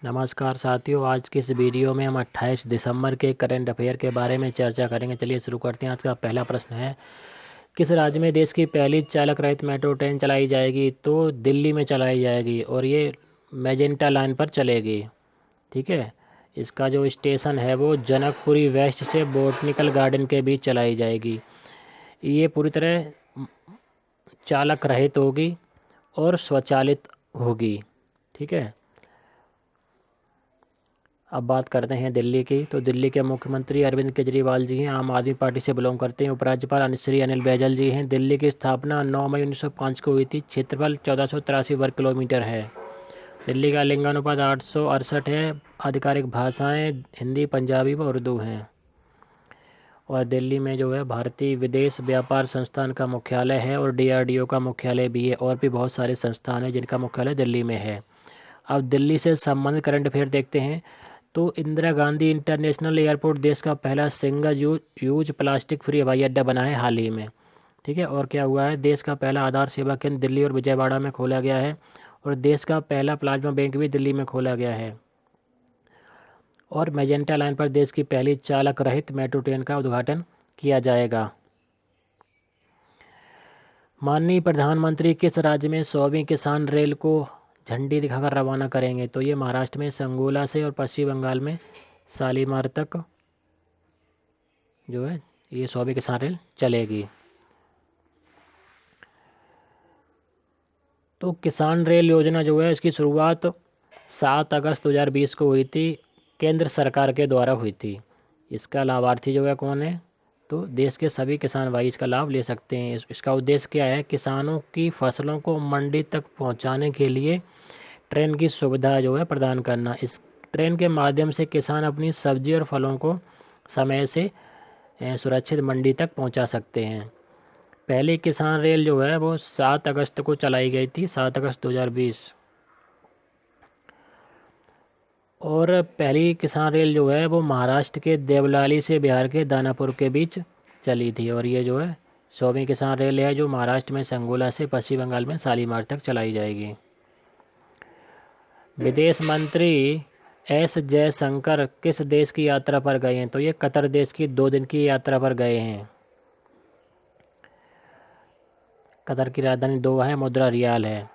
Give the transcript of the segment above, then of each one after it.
नमस्कार साथियों, आज की इस वीडियो में हम 28 दिसंबर के करंट अफेयर के बारे में चर्चा करेंगे। चलिए शुरू करते हैं। आज का पहला प्रश्न है, किस राज्य में देश की पहली चालक रहित मेट्रो ट्रेन चलाई जाएगी? तो दिल्ली में चलाई जाएगी और ये मैजेंटा लाइन पर चलेगी। ठीक है। इसका जो स्टेशन है वो जनकपुरी वेस्ट से बोटनिकल गार्डन के बीच चलाई जाएगी। ये पूरी तरह चालक रहित होगी और स्वचालित होगी। ठीक है। अब बात करते हैं दिल्ली की। तो दिल्ली के मुख्यमंत्री अरविंद केजरीवाल जी हैं, आम आदमी पार्टी से बिलोंग करते हैं। उपराज्यपाल श्री अनिल बैजल जी हैं। दिल्ली की स्थापना 9 मई 1905 को हुई थी। क्षेत्रफल 1483 वर्ग किलोमीटर है। दिल्ली का लिंगानुपात 868 है। आधिकारिक भाषाएं हिंदी, पंजाबी व उर्दू हैं। और दिल्ली में जो है भारतीय विदेश व्यापार संस्थान का मुख्यालय है और DRDO का मुख्यालय भी है। और भी बहुत सारे संस्थान हैं जिनका मुख्यालय दिल्ली में है। अब दिल्ली से संबंधित करंट अफेयर देखते हैं। तो इंदिरा गांधी इंटरनेशनल एयरपोर्ट देश का पहला सिंगल यूज प्लास्टिक फ्री हवाई अड्डा बना है हाल ही में। ठीक है। और क्या हुआ है, देश का पहला आधार सेवा केंद्र दिल्ली और विजयवाड़ा में खोला गया है। और देश का पहला प्लाज्मा बैंक भी दिल्ली में खोला गया है। और मैजेंटा लाइन पर देश की पहली चालक रहित मेट्रो ट्रेन का उद्घाटन किया जाएगा। माननीय प्रधानमंत्री किस राज्य में 100वीं किसान रेल को झंडी दिखाकर रवाना करेंगे? तो ये महाराष्ट्र में संगोला से और पश्चिम बंगाल में शालीमार तक जो है ये 100वीं किसान रेल चलेगी। तो किसान रेल योजना जो है इसकी शुरुआत 7 अगस्त 2020 को हुई थी। केंद्र सरकार के द्वारा हुई थी। इसका लाभार्थी जो है कौन है? तो देश के सभी किसान भाई इसका लाभ ले सकते हैं। इसका उद्देश्य क्या है? किसानों की फसलों को मंडी तक पहुंचाने के लिए ट्रेन की सुविधा जो है प्रदान करना। इस ट्रेन के माध्यम से किसान अपनी सब्जी और फलों को समय से सुरक्षित मंडी तक पहुंचा सकते हैं। पहली किसान रेल जो है वो 7 अगस्त को चलाई गई थी, 7 अगस्त 2020। और पहली किसान रेल जो है वो महाराष्ट्र के देवलाली से बिहार के दानापुर के बीच चली थी। और ये जो है 100वीं किसान रेल है जो महाराष्ट्र में संगोला से पश्चिम बंगाल में शालीमार तक चलाई जाएगी। विदेश मंत्री एस जयशंकर किस देश की यात्रा पर गए हैं? तो ये कतर देश की 2 दिन की यात्रा पर गए हैं। कतर की राजधानी दोहा है, मुद्रा रियाल है।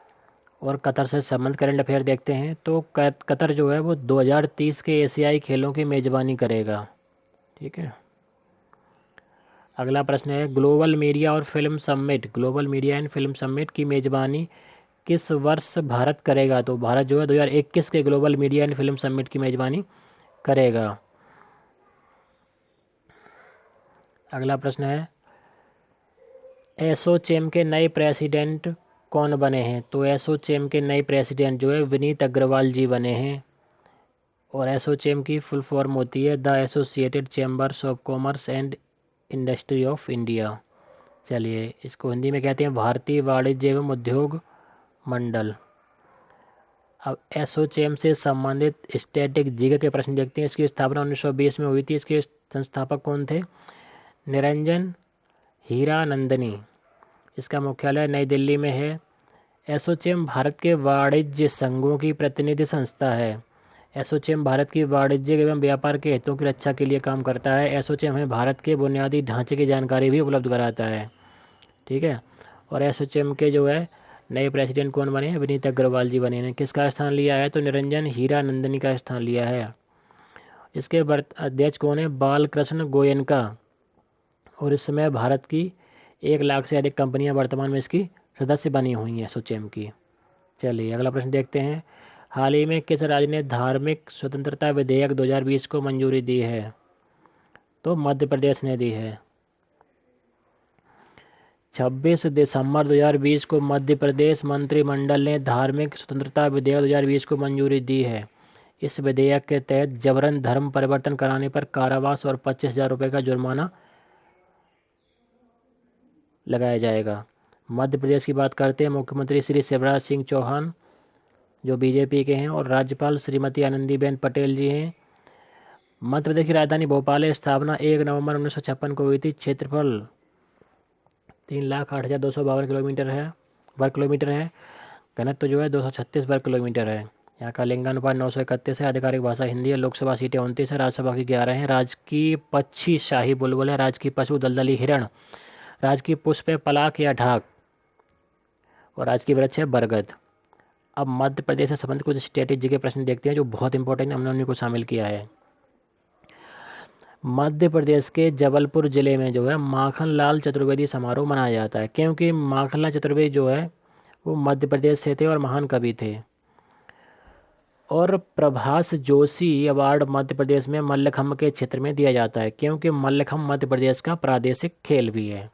और कतर से संबंधित करंट अफेयर देखते हैं। तो कतर जो है वो 2030 के एशियाई खेलों की मेज़बानी करेगा। ठीक है। अगला प्रश्न है, global media and film summit की मेज़बानी किस वर्ष भारत करेगा? तो भारत जो है 2021 के global media and film summit की मेज़बानी करेगा। अगला प्रश्न है, एसोचैम के नए प्रेसिडेंट कौन बने हैं? तो एसोचैम के नए प्रेसिडेंट जो है विनीत अग्रवाल जी बने हैं। और एसोचैम की फुल फॉर्म होती है the associated chambers of commerce and industry of India. चलिए, इसको हिंदी में कहते हैं भारतीय वाणिज्य एवं उद्योग मंडल। अब एसोचैम से संबंधित स्टैटिक जीके के प्रश्न देखते हैं। इसकी स्थापना 1920 में हुई थी। इसके संस्थापक कौन थे? निरंजन हीरानंदनी। इसका मुख्यालय नई दिल्ली में है। एसोचैम भारत के वाणिज्य संघों की प्रतिनिधि संस्था है। एसोचैम भारत की वाणिज्य एवं व्यापार के हितों की रक्षा के लिए काम करता है। एसोचैम हमें भारत के बुनियादी ढांचे की जानकारी भी उपलब्ध कराता है। ठीक है। और एसोचैम के जो है नए प्रेसिडेंट कौन बने हैं? विनीत अग्रवाल जी बने हैं। किसका स्थान लिया है? तो निरंजन हीरानंदनी का स्थान लिया है। इसके अध्यक्ष कौन है? बालकृष्ण गोयनका। और इस समय भारत की 1 लाख से अधिक कंपनियां वर्तमान में इसकी सदस्य बनी हुई हैं एसोचैम की। चलिए अगला प्रश्न देखते हैं। हाल ही में किस राज्य ने धार्मिक स्वतंत्रता विधेयक 2020 को मंजूरी दी है? तो मध्य प्रदेश ने दी है। 26 दिसंबर 2020 को मध्य प्रदेश मंत्रिमंडल ने धार्मिक स्वतंत्रता विधेयक 2020 को मंजूरी दी है। इस विधेयक के तहत जबरन धर्म परिवर्तन कराने पर कारावास और 25,000 रुपये का जुर्माना लगाया जाएगा। मध्य प्रदेश की बात करते हैं। मुख्यमंत्री श्री शिवराज सिंह चौहान जो बीजेपी के हैं और राज्यपाल श्रीमती आनंदीबेन पटेल जी हैं। मध्य प्रदेश की राजधानी भोपाल है। स्थापना 1 नवंबर 1956 को हुई थी। क्षेत्रफल 3,08,252 किलोमीटर है, वर्ग किलोमीटर है। घनत्व जो है 236 वर्ग किलोमीटर है। यहाँ का लिंगानुपात 931 है। आधिकारिक भाषा हिंदी है। लोकसभा सीटें 29 है। राज्यसभा की 11 हैं। राज्य की पक्षी शाही बुलबुल है। राज्य की पशु दलदली हिरण। राज्य की पुष्प है पलाक या ढाक। और राज्य की वृक्ष है बरगद। अब मध्य प्रदेश से संबंधित कुछ स्ट्रेटेजी के प्रश्न देखते हैं जो बहुत इंपॉर्टेंट है, हमने उन्हीं को शामिल किया है। मध्य प्रदेश के जबलपुर जिले में जो है माखनलाल चतुर्वेदी समारोह मनाया जाता है, क्योंकि माखनलाल चतुर्वेदी जो है वो मध्य प्रदेश से थे और महान कवि थे। और प्रभास जोशी अवार्ड मध्य प्रदेश में मल्लखम्ब के क्षेत्र में दिया जाता है, क्योंकि मल्लखम्ब मध्य प्रदेश का प्रादेशिक खेल भी है।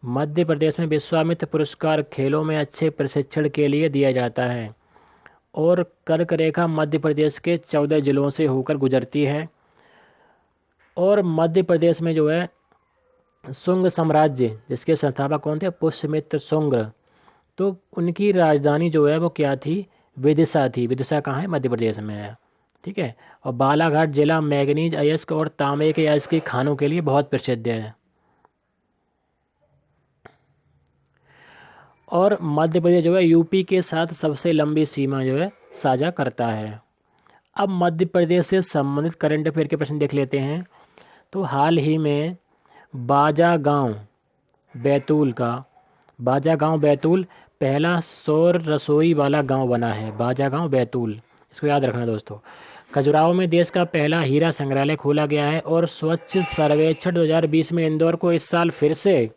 मध्य प्रदेश में विश्वामित्र पुरस्कार खेलों में अच्छे प्रशिक्षण के लिए दिया जाता है। और कर्क रेखा मध्य प्रदेश के 14 जिलों से होकर गुजरती है। और मध्य प्रदेश में जो है शुंग साम्राज्य, जिसके संस्थापक कौन थे, पुष्यमित्र शुंग, तो उनकी राजधानी जो है वो क्या थी, विदिशा थी। विदिशा कहाँ है, मध्य प्रदेश में है। ठीक है। और बालाघाट जिला मैंगनीज अयस्क और तांबे के अयस्क की खानों के लिए बहुत प्रसिद्ध है। और मध्य प्रदेश जो है यूपी के साथ सबसे लंबी सीमा जो है साझा करता है। अब मध्य प्रदेश से संबंधित करंट अफेयर के प्रश्न देख लेते हैं। तो हाल ही में बाजा गांव बैतूल पहला सौर रसोई वाला गांव बना है। बाजा गांव बैतूल, इसको याद रखना दोस्तों। खजुराहो में देश का पहला हीरा संग्रहालय खोला गया है। और स्वच्छ सर्वेक्षण 2020 में इंदौर को इस साल फिर से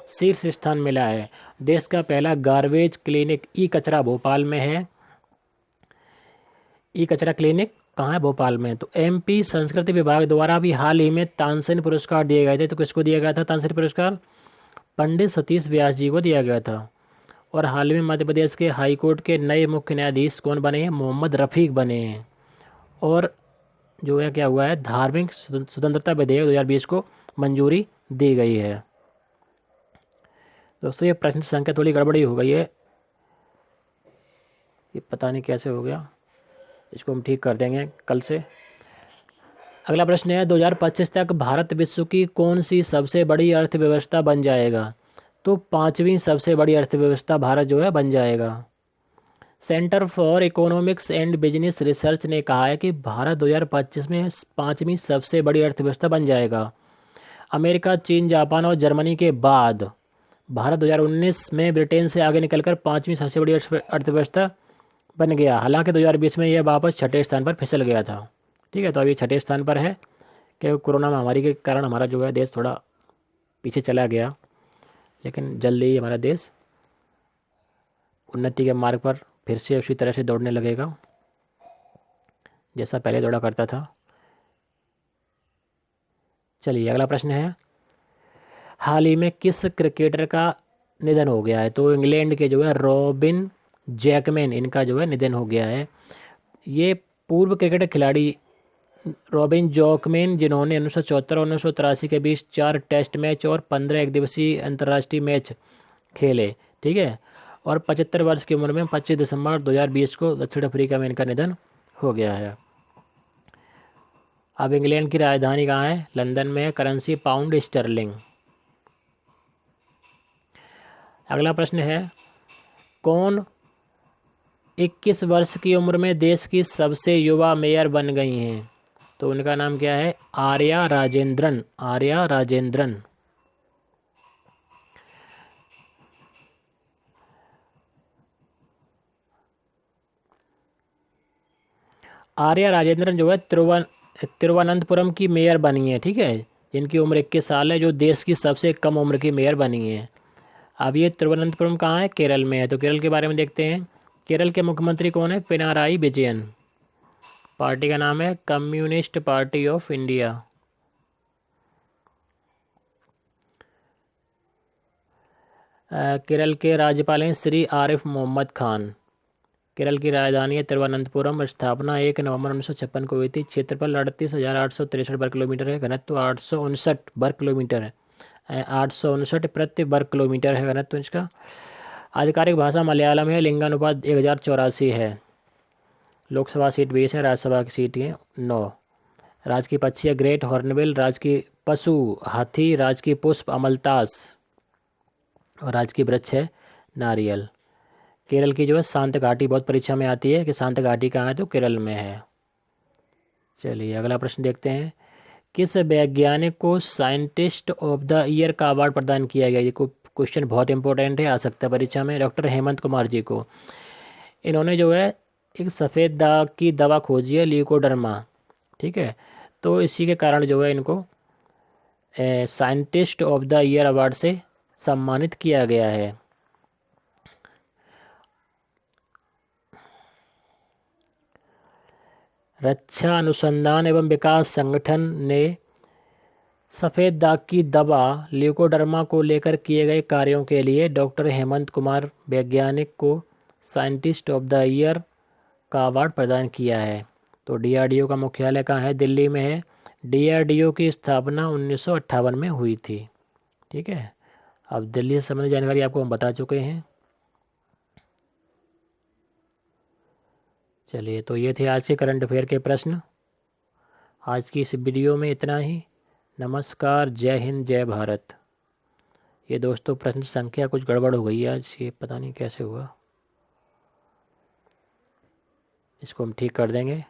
शीर्ष स्थान मिला है। देश का पहला गार्बेज क्लिनिक ई कचरा भोपाल में है। ई कचरा क्लिनिक कहाँ है, भोपाल में। तो एमपी संस्कृति विभाग द्वारा भी हाल ही में तानसेन पुरस्कार दिए गए थे। तो किसको दिया गया था तानसेन पुरस्कार, पंडित सतीश व्यास जी को दिया गया था। और हाल में मध्य प्रदेश के हाई कोर्ट के नए मुख्य न्यायाधीश कौन बने हैं, मोहम्मद रफ़ीक बने हैं। और जो है क्या हुआ है, धार्मिक स्वतंत्रता विधेयक 2020 को मंजूरी दी गई है। दोस्तों ये प्रश्न संख्या थोड़ी गड़बड़ी हो गई है, ये पता नहीं कैसे हो गया, इसको हम ठीक कर देंगे कल से। अगला प्रश्न है 2025 तक भारत विश्व की कौन सी सबसे बड़ी अर्थव्यवस्था बन जाएगा। तो 5वीं सबसे बड़ी अर्थव्यवस्था भारत जो है बन जाएगा। Centre for economics and business research ने कहा है कि भारत 2025 में 5वीं सबसे बड़ी अर्थव्यवस्था बन जाएगा। अमेरिका, चीन, जापान और जर्मनी के बाद भारत 2019 में ब्रिटेन से आगे निकलकर 5वीं सबसे बड़ी अर्थव्यवस्था बन गया। हालांकि 2020 में यह वापस 6ठे स्थान पर फिसल गया था। ठीक है, तो अभी 6ठे स्थान पर है क्योंकि कोरोना महामारी के कारण हमारा जो है देश थोड़ा पीछे चला गया, लेकिन जल्दी ही हमारा देश उन्नति के मार्ग पर फिर से उसी तरह से दौड़ने लगेगा जैसा पहले दौड़ा करता था। चलिए अगला प्रश्न है, हाल ही में किस क्रिकेटर का निधन हो गया है। तो इंग्लैंड के जो है रॉबिन जैकमैन, इनका जो है निधन हो गया है। ये पूर्व क्रिकेट खिलाड़ी रॉबिन जैकमैन, जिन्होंने 1974 और 1983 के बीच 4 टेस्ट मैच और 15 एकदिवसीय अंतर्राष्ट्रीय मैच खेले। ठीक है। और 75 वर्ष की उम्र में 25 दिसंबर 2020 को दक्षिण अफ्रीका में इनका निधन हो गया है। अब इंग्लैंड की राजधानी कहाँ है, लंदन में है। Currency pound sterling. अगला प्रश्न है, कौन 21 वर्ष की उम्र में देश की सबसे युवा मेयर बन गई हैं। तो उनका नाम क्या है, आर्या राजेंद्रन। आर्या राजेंद्रन। आर्या राजेंद्रन जो है तिरुवनंतपुरम की मेयर बनी है। ठीक है, जिनकी उम्र 21 साल है, जो देश की सबसे कम उम्र की मेयर बनी है। अब ये तिरुवनंतपुरम कहाँ है, केरल में है। तो केरल के बारे में देखते हैं। केरल के मुख्यमंत्री कौन है, पिनाराई विजयन। पार्टी का नाम है communist party of India. Kerala के राज्यपाल हैं श्री आरिफ मोहम्मद खान। केरल की राजधानी है तिरुवनंतपुरम। स्थापना 1 नवंबर 1956 को हुई थी। क्षेत्रफल 38,863 वर्ग किलोमीटर है। घनत्व 859 वर्ग किलोमीटर है। 859 प्रति वर्ग किलोमीटर है घनत्व इसका। आधिकारिक भाषा मलयालम है। लिंगानुपात 1084 है। लोकसभा सीट 20 है। राज्यसभा की सीट है 9। राज्य की पक्षी है ग्रेट हॉर्नबिल। राज्य की पशु हाथी। राज्य की पुष्प अमलतास। और राज्य की वृक्ष है नारियल। केरल की जो है शांत घाटी बहुत परीक्षा में आती है कि शांत घाटी कहाँ है, तो केरल में है। चलिए अगला प्रश्न देखते हैं। किस वैज्ञानिक को साइंटिस्ट ऑफ द ईयर का अवार्ड प्रदान किया गया? ये क्वेश्चन बहुत इंपॉर्टेंट है, आ सकता है परीक्षा में। डॉक्टर हेमंत कुमार जी को। इन्होंने जो है एक सफ़ेद दाग की दवा खोजी है, ल्यूकोडर्मा। ठीक है, तो इसी के कारण जो है इनको scientist of the year award से सम्मानित किया गया है। रक्षा अनुसंधान एवं विकास संगठन ने सफ़ेद दाग की दवा ल्यूकोडर्मा को लेकर किए गए कार्यों के लिए डॉक्टर हेमंत कुमार वैज्ञानिक को साइंटिस्ट ऑफ द ईयर का अवार्ड प्रदान किया है। तो डीआरडीओ का मुख्यालय कहाँ है? दिल्ली में है। डीआरडीओ की स्थापना 1958 में हुई थी। ठीक है, अब दिल्ली से संबंधित जानकारी आपको हम बता चुके हैं। चलिए, तो ये थे आज के करंट अफेयर के प्रश्न। आज की इस वीडियो में इतना ही। नमस्कार, जय हिंद, जय भारत। ये दोस्तों प्रश्न संख्या कुछ गड़बड़ हो गई है आज, ये पता नहीं कैसे हुआ, इसको हम ठीक कर देंगे।